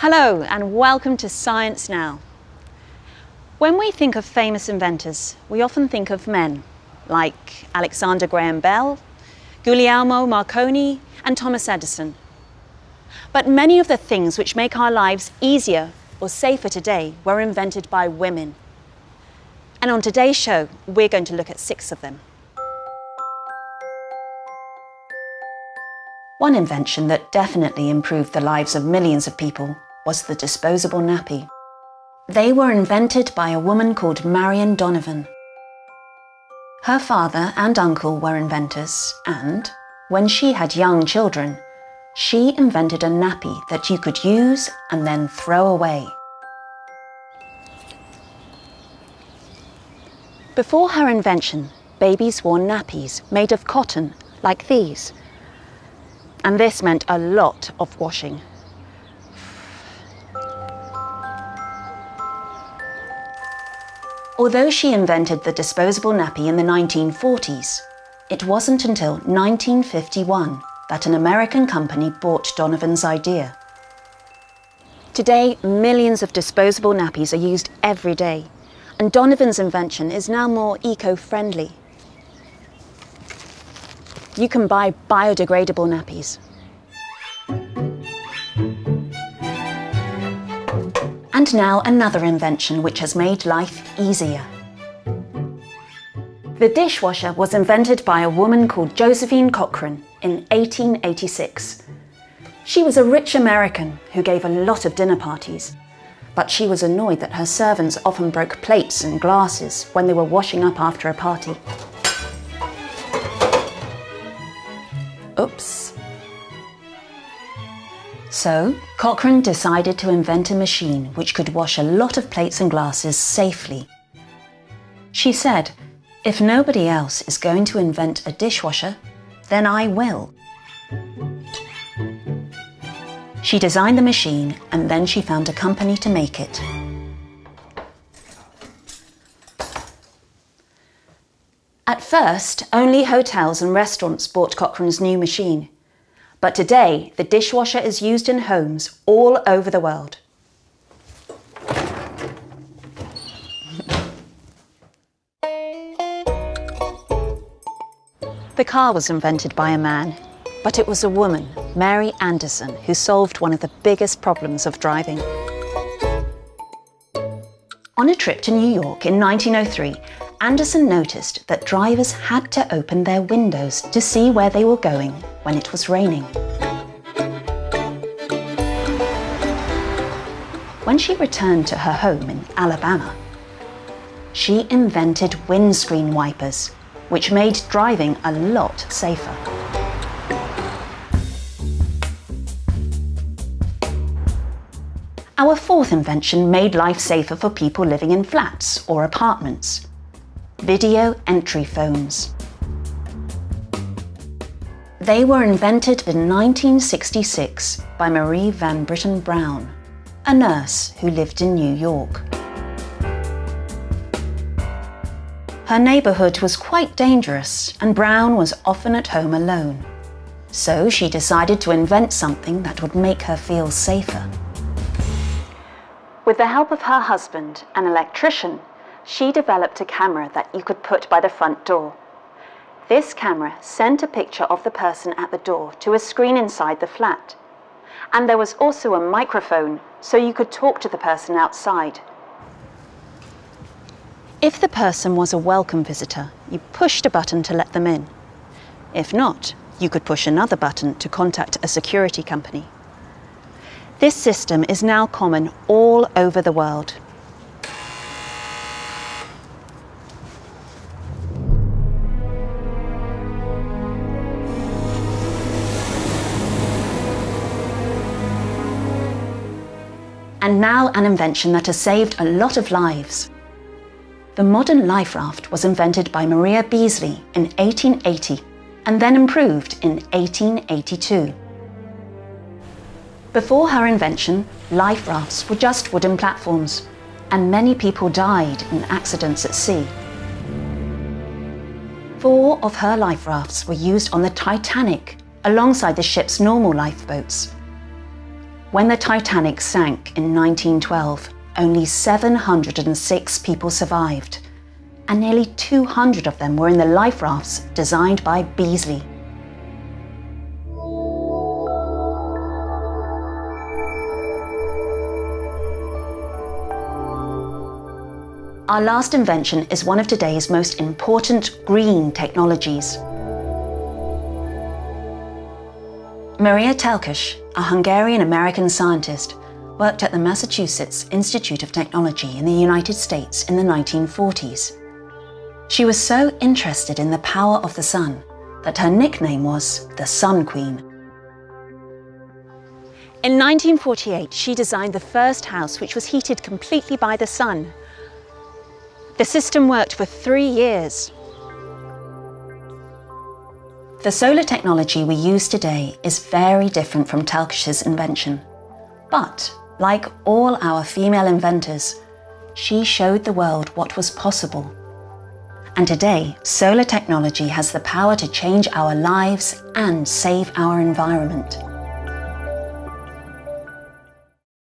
Hello and welcome to Science Now. When we think of famous inventors, we often think of men like Alexander Graham Bell, Guglielmo Marconi and Thomas Edison. But many of the things which make our lives easier or safer today were invented by women. And on today's show, we're going to look at 6 of them. One invention that definitely improved the lives of millions of people was the disposable nappy. They were invented by a woman called Marion Donovan. Her father and uncle were inventors, and when she had young children, she invented a nappy that you could use and then throw away. Before her invention, babies wore nappies made of cotton, like these. And this meant a lot of washing. Although she invented the disposable nappy in the 1940s, it wasn't until 1951 that an American company bought Donovan's idea. Today, millions of disposable nappies are used every day, and Donovan's invention is now more eco-friendly. You can buy biodegradable nappies. And now another invention which has made life easier. The dishwasher was invented by a woman called Josephine Cochrane in 1886. She was a rich American who gave a lot of dinner parties, but she was annoyed that her servants often broke plates and glasses when they were washing up after a party. Oops. So, Cochrane decided to invent a machine which could wash a lot of plates and glasses safely. She said, "If nobody else is going to invent a dishwasher, then I will." She designed the machine and then she found a company to make it. At first, only hotels and restaurants bought Cochrane's new machine. But today, the dishwasher is used in homes all over the world. The car was invented by a man, but it was a woman, Mary Anderson, who solved one of the biggest problems of driving. On a trip to New York in 1903, Anderson noticed that drivers had to open their windows to see where they were going when it was raining. When she returned to her home in Alabama, she invented windscreen wipers, which made driving a lot safer. Our fourth invention made life safer for people living in flats or apartments. Video entry phones. They were invented in 1966 by Marie Van Britten Brown, a nurse who lived in New York. Her neighborhood was quite dangerous and Brown was often at home alone. So she decided to invent something that would make her feel safer. With the help of her husband, an electrician, she developed a camera that you could put by the front door. This camera sent a picture of the person at the door to a screen inside the flat. And there was also a microphone, so you could talk to the person outside. If the person was a welcome visitor, you pushed a button to let them in. If not, you could push another button to contact a security company. This system is now common all over the world. And now an invention that has saved a lot of lives. The modern life raft was invented by Maria Beazley in 1880 and then improved in 1882. Before her invention, life rafts were just wooden platforms, and many people died in accidents at sea. 4 of her life rafts were used on the Titanic, alongside the ship's normal lifeboats. When the Titanic sank in 1912, only 706 people survived, and nearly 200 of them were in the life rafts designed by Beazley. Our last invention is one of today's most important green technologies. Maria Telkes, a Hungarian-American scientist, worked at the Massachusetts Institute of Technology in the United States in the 1940s. She was so interested in the power of the sun that her nickname was the Sun Queen. In 1948, she designed the first house which was heated completely by the sun. The system worked for 3 years. The solar technology we use today is very different from Telkes' invention. But, like all our female inventors, she showed the world what was possible. And today, solar technology has the power to change our lives and save our environment.